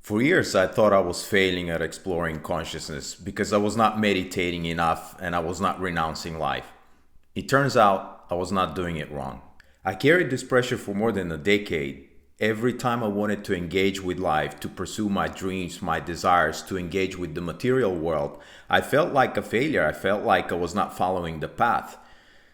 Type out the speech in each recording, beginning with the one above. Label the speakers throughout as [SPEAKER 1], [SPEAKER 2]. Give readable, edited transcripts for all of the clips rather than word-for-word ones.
[SPEAKER 1] For years, I thought I was failing at exploring consciousness because I was not meditating enough and I was not renouncing life. It turns out I was not doing it wrong. I carried this pressure for more than a decade. Every time I wanted to engage with life, to pursue my dreams, my desires, to engage with the material world, I felt like a failure. I felt like I was not following the path.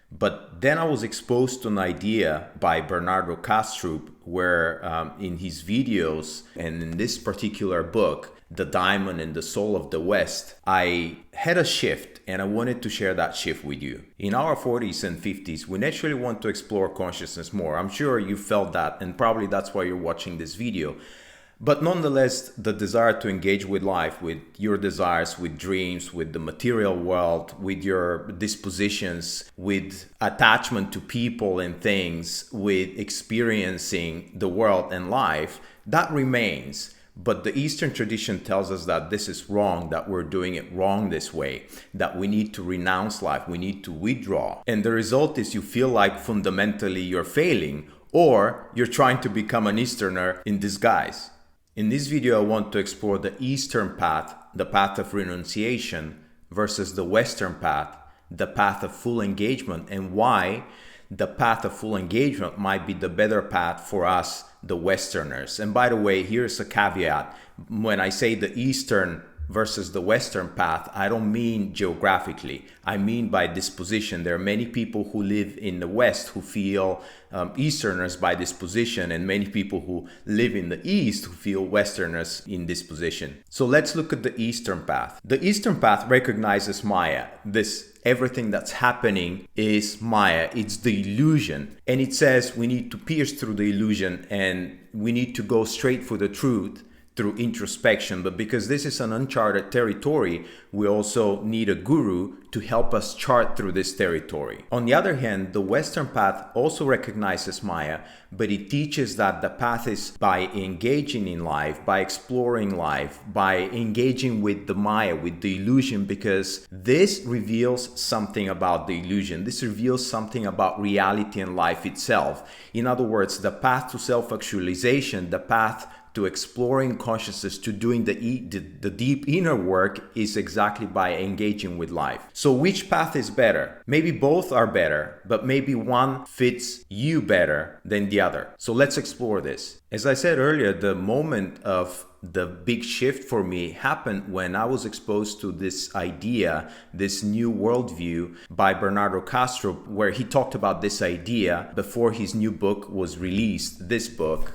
[SPEAKER 1] But then I was exposed to an idea by Bernardo Kastrup where in his videos and in this particular book, The Diamond and the Soul of the West, I had a shift and I wanted to share that shift with you. In our 40s and 50s, we naturally want to explore consciousness more. I'm sure you felt that and probably that's why you're watching this video. But nonetheless, the desire to engage with life, with your desires, with dreams, with the material world, with your dispositions, with attachment to people and things, with experiencing the world and life, that remains. But the Eastern tradition tells us that this is wrong, that we're doing it wrong this way, that we need to renounce life, we need to withdraw. And the result is you feel like fundamentally you're failing or you're trying to become an Easterner in disguise. In this video, I want to explore the Eastern path, the path of renunciation, versus the Western path, the path of full engagement, and why the path of full engagement might be the better path for us, the Westerners. And by the way, here's a caveat. When I say the Eastern versus the Western path, I don't mean geographically. I mean by disposition. There are many people who live in the West who feel Easterners by disposition, and many people who live in the East who feel Westerners in disposition. So let's look at the Eastern path. The Eastern path recognizes Maya. Everything that's happening is Maya. It's the illusion. And it says we need to pierce through the illusion and we need to go straight for the truth through introspection. But because this is an uncharted territory, we also need a guru to help us chart through this territory. On the other hand, the Western path also recognizes Maya, but it teaches that the path is by engaging in life, by exploring life, by engaging with the Maya, with the illusion, because this reveals something about the illusion. This reveals something about reality and life itself. In other words, the path to self-actualization, the path to exploring consciousness, to doing the deep inner work is exactly by engaging with life. So which path is better? Maybe both are better, but maybe one fits you better than the other. So let's explore this. As I said earlier, the moment of the big shift for me happened when I was exposed to this idea, this new worldview by Bernardo Kastrup, where he talked about this idea before his new book was released, this book.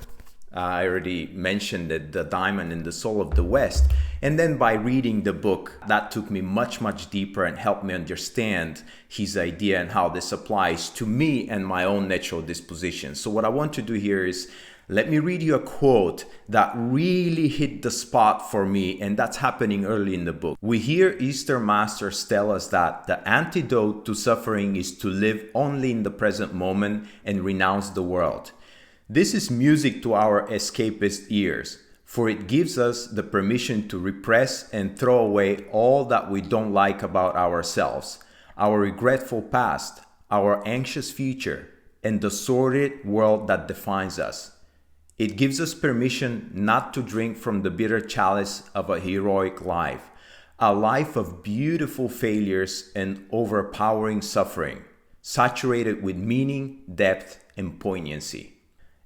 [SPEAKER 1] I already mentioned it, The Diamond and the Soul of the West. And then by reading the book, that took me much, much deeper and helped me understand his idea and how this applies to me and my own natural disposition. So what I want to do here is let me read you a quote that really hit the spot for me, and that's happening early in the book. We hear Eastern masters tell us that the antidote to suffering is to live only in the present moment and renounce the world. This is music to our escapist ears, for it gives us the permission to repress and throw away all that we don't like about ourselves, our regretful past, our anxious future, and the sordid world that defines us. It gives us permission not to drink from the bitter chalice of a heroic life, a life of beautiful failures and overpowering suffering, saturated with meaning, depth, and poignancy.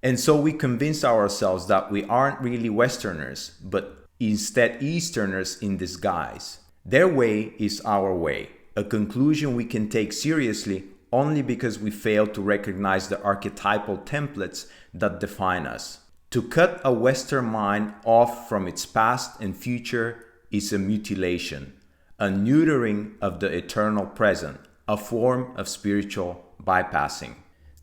[SPEAKER 1] And so we convince ourselves that we aren't really Westerners, but instead Easterners in disguise. Their way is our way, a conclusion we can take seriously only because we fail to recognize the archetypal templates that define us. To cut a Western mind off from its past and future is a mutilation, a neutering of the eternal present, a form of spiritual bypassing.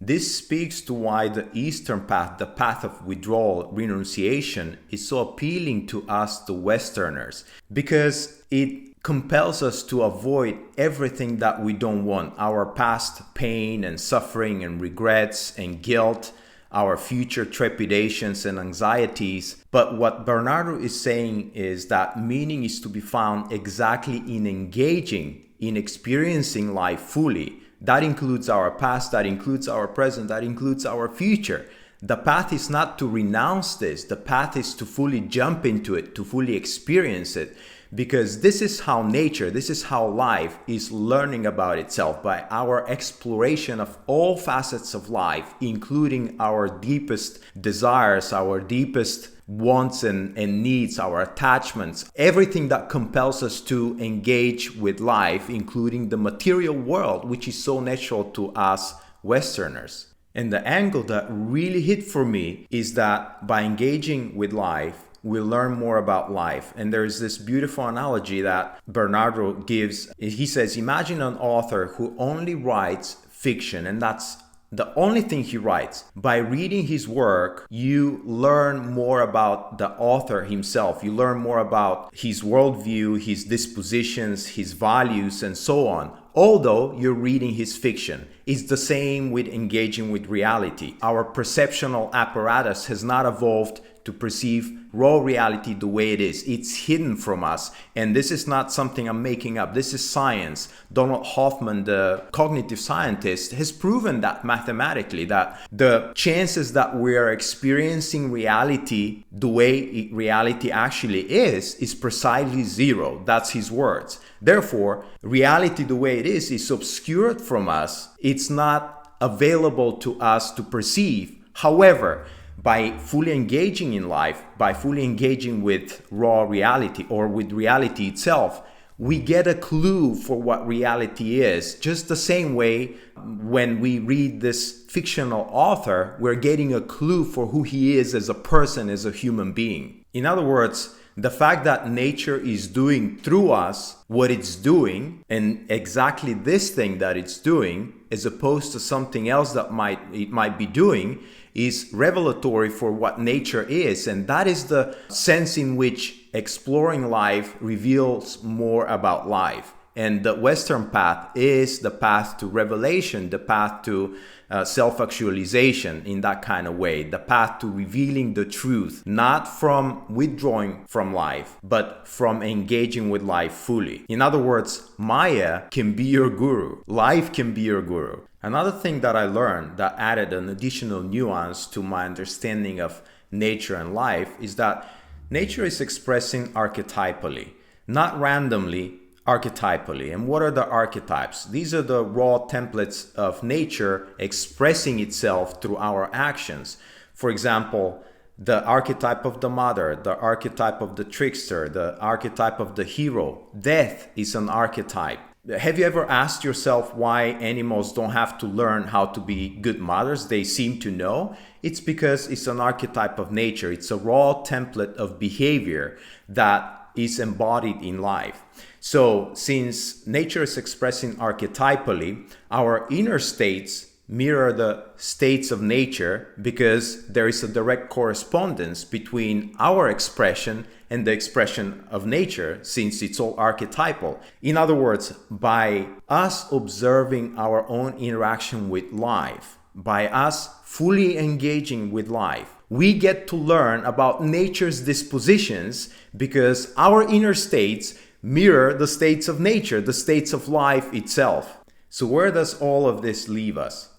[SPEAKER 1] This speaks to why the Eastern path, the path of withdrawal, renunciation, is so appealing to us, the Westerners, because it compels us to avoid everything that we don't want, our past pain and suffering and regrets and guilt, our future trepidations and anxieties. But what Bernardo is saying is that meaning is to be found exactly in engaging, in experiencing life fully. That includes our past, that includes our present, that includes our future. The path is not to renounce this. The path is to fully jump into it, to fully experience it. Because this is how nature, this is how life is learning about itself, by our exploration of all facets of life, including our deepest desires, our deepest wants and needs, our attachments, everything that compels us to engage with life, including the material world, which is so natural to us Westerners. And the angle that really hit for me is that by engaging with life, we learn more about life. And there's this beautiful analogy that Bernardo gives. He says, imagine an author who only writes fiction, and that's the only thing he writes. By reading his work, you learn more about the author himself. You learn more about his worldview, his dispositions, his values, and so on. Although you're reading his fiction. It's the same with engaging with reality. Our perceptual apparatus has not evolved to perceive raw reality the way it is. It's hidden from us. And this is not something I'm making up. This is science. Donald Hoffman, the cognitive scientist, has proven that mathematically, that the chances that we are experiencing reality the way reality actually is precisely zero. That's his words. Therefore, reality the way it is obscured from us. It's not available to us to perceive. However, by fully engaging in life, by fully engaging with raw reality or with reality itself, we get a clue for what reality is. Just the same way when we read this fictional author, we're getting a clue for who he is as a person, as a human being. In other words, the fact that nature is doing through us what it's doing, and exactly this thing that it's doing, as opposed to something else that it might be doing, is revelatory for what nature is. And that is the sense in which exploring life reveals more about life. And the Western path is the path to revelation, the path to self-actualization in that kind of way, the path to revealing the truth, not from withdrawing from life, but from engaging with life fully. In other words, Maya can be your guru. Life can be your guru. Another thing that I learned that added an additional nuance to my understanding of nature and life is that nature is expressing archetypally, not randomly, archetypally. And what are the archetypes? These are the raw templates of nature expressing itself through our actions. For example, the archetype of the mother, the archetype of the trickster, the archetype of the hero. Death is an archetype. Have you ever asked yourself why animals don't have to learn how to be good mothers? They seem to know. It's because it's an archetype of nature. It's a raw template of behavior that is embodied in life. So since nature is expressing archetypally, our inner states mirror the states of nature because there is a direct correspondence between our expression and the expression of nature, since it's all archetypal. In other words, by us observing our own interaction with life, by us fully engaging with life, we get to learn about nature's dispositions because our inner states mirror the states of nature, the states of life itself. So where does all of this leave us?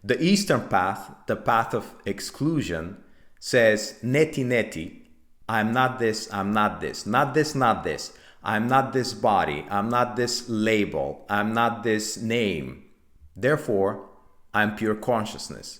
[SPEAKER 1] The Eastern path, the path of exclusion, says neti neti, I'm not this, I'm not this, not this, not this. I'm not this body, I'm not this label, I'm not this name. Therefore, I'm pure consciousness.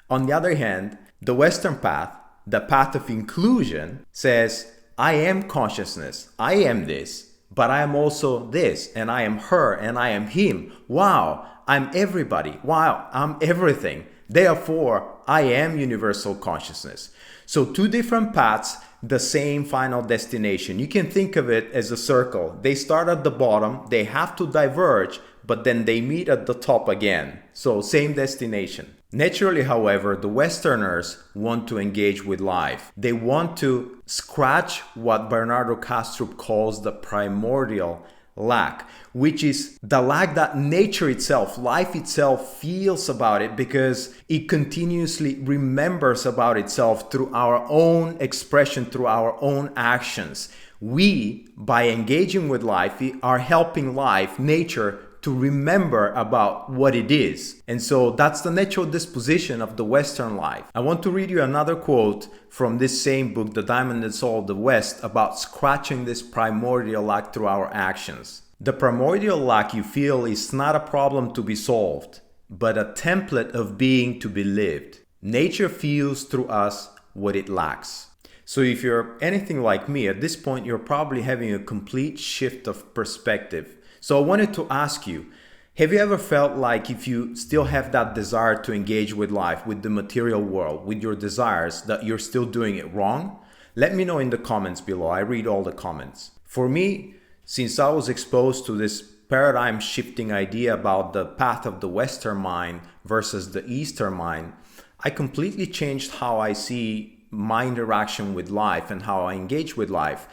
[SPEAKER 1] On the other hand, the Western path, the path of inclusion, says I am consciousness, I am this, but I am also this, and I am her, and I am him. Wow, I'm everybody. Wow, I'm everything. Therefore, I am universal consciousness. So two different paths, the same final destination. You can think of it as a circle. They start at the bottom, they have to diverge, but then they meet at the top again. So same destination. Naturally, however, the Westerners want to engage with life. They want to scratch what Bernardo Kastrup calls the primordial lack, which is the lack that nature itself, life itself feels about it because it continuously remembers about itself through our own expression, through our own actions. We, by engaging with life, are helping life, nature, to remember about what it is. And so that's the natural disposition of the Western life. I want to read you another quote from this same book, The Diamond and Soul of the West, about scratching this primordial lack through our actions. The primordial lack you feel is not a problem to be solved, but a template of being to be lived. Nature feels through us what it lacks. So if you're anything like me, at this point, you're probably having a complete shift of perspective. So I wanted to ask you, have you ever felt like if you still have that desire to engage with life, with the material world, with your desires, that you're still doing it wrong? Let me know in the comments below. I read all the comments. For me, since I was exposed to this paradigm shifting idea about the path of the Western mind versus the Eastern mind, I completely changed how I see my interaction with life and how I engage with life.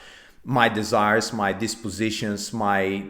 [SPEAKER 1] My desires, my dispositions, my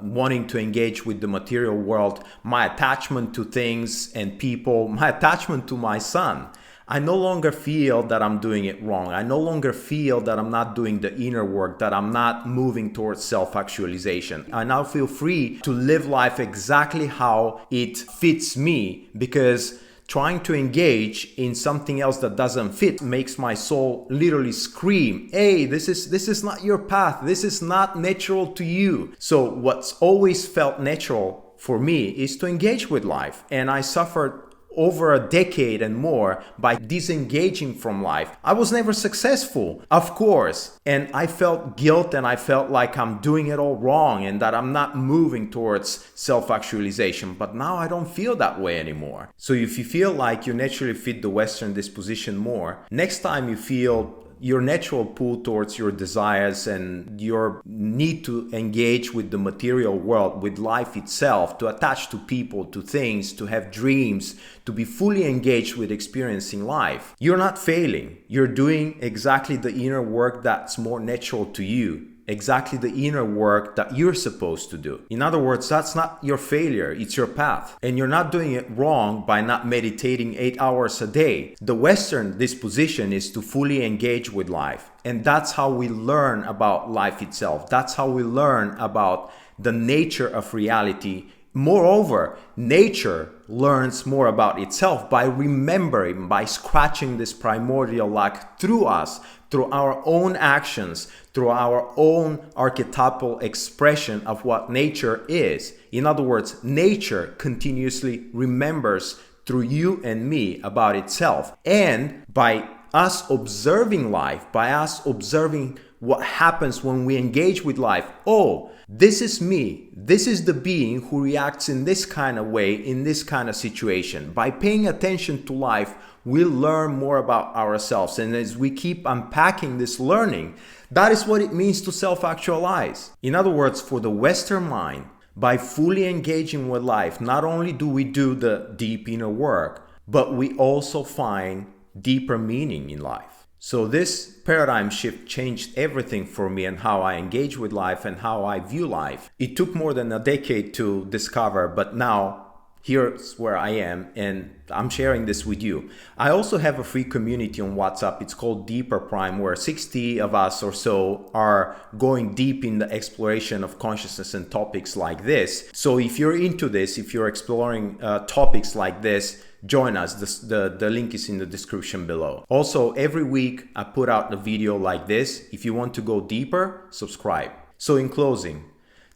[SPEAKER 1] wanting to engage with the material world, my attachment to things and people, my attachment to my son. I no longer feel that I'm doing it wrong. I no longer feel that I'm not doing the inner work, that I'm not moving towards self-actualization. I now feel free to live life exactly how it fits me, because trying to engage in something else that doesn't fit makes my soul literally scream, hey, this is not your path. This is not natural to you. So what's always felt natural for me is to engage with life. And I suffered over a decade and more by disengaging from life. I was never successful, of course, and I felt guilt and I felt like I'm doing it all wrong and that I'm not moving towards self-actualization. But now I don't feel that way anymore. So if you feel like you naturally fit the Western disposition more, next time you feel your natural pull towards your desires and your need to engage with the material world, with life itself, to attach to people, to things, to have dreams, to be fully engaged with experiencing life, you're not failing. You're doing exactly the inner work that's more natural to you. Exactly the inner work that you're supposed to do. In other words, that's not your failure, it's your path. And you're not doing it wrong by not meditating 8 hours a day. The Western disposition is to fully engage with life. And that's how we learn about life itself. That's how we learn about the nature of reality. Moreover, nature learns more about itself by remembering, by scratching this primordial lack through us, through our own actions, through our own archetypal expression of what nature is. In other words, nature continuously remembers through you and me about itself. And by us observing life, by us observing what happens when we engage with life, oh, this is me. This is the being who reacts in this kind of way, in this kind of situation. By paying attention to life, we learn more about ourselves. And as we keep unpacking this learning, that is what it means to self-actualize. In other words, for the Western mind, by fully engaging with life, not only do we do the deep inner work, but we also find deeper meaning in life. So this paradigm shift changed everything for me and how I engage with life and how I view life. It took more than a decade to discover, but now here's where I am and I'm sharing this with you. I also have a free community on WhatsApp. It's called Deeper Prime, where 60 of us or so are going deep in the exploration of consciousness and topics like this. So if you're into this, if you're exploring topics like this, join us. The link is in the description below. Also, every week I put out a video like this. If you want to go deeper, subscribe. So in closing,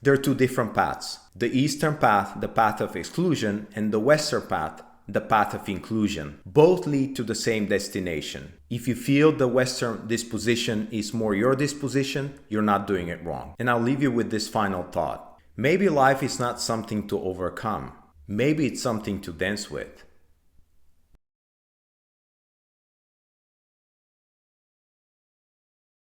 [SPEAKER 1] there are two different paths. The Eastern path, the path of exclusion, and the Western path, the path of inclusion. Both lead to the same destination. If you feel the Western disposition is more your disposition, you're not doing it wrong. And I'll leave you with this final thought. Maybe life is not something to overcome. Maybe it's something to dance with.